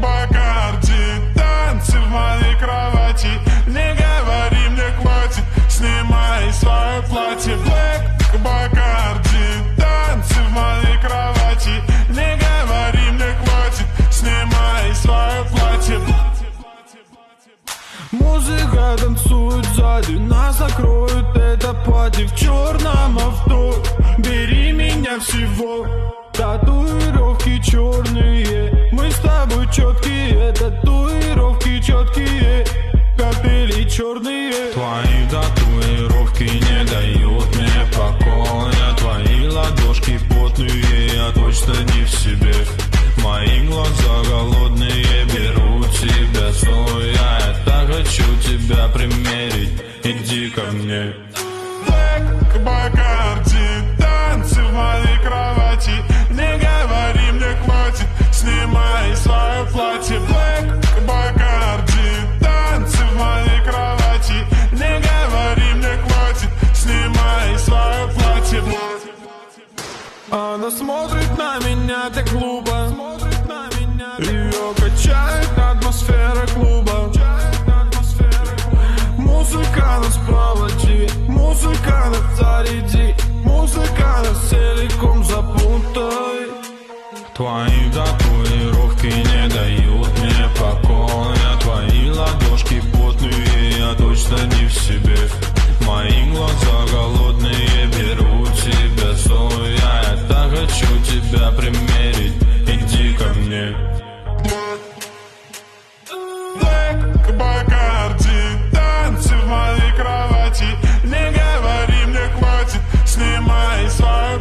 Бакарди, танцы в моей кровати. Не говори, мне хватит, снимай свое платье. Блэк, Бакарди, танцы в моей кровати. Не говори, мне хватит, снимай свое платье. Музыка танцует сзади, нас закроют это пати. В черном авто, бери меня всего. Татуировки черные, мы с тобой четкие. Татуировки четкие, капели черные. Твои татуировки не дают мне покоя. Твои ладошки потные, я точно не в себе. Мои глаза голодные, берут тебя стоя. Я так хочу тебя примерить, иди ко мне. Блэк, Бакарди, танцы в моей кровати. Не говори, мне хватит, снимай свое платье. Блэк, Бакарди, танцы в моей кровати. Не говори, мне хватит, снимай свое платье. Она смотрит на меня так глупо, ее качает атмосфера клуба. Музыка нас проводи, музыка нас заряди, музыка нас целиком запутай. Твои татуировки не дают мне покоя. Твои ладошки потные, я точно не в себе. Мои глаза голодные, берут тебя стоя. Я так хочу тебя примерить, иди ко мне. Блэк, Бакарди, танцы в моей кровати. Не говори, мне хватит, снимай свою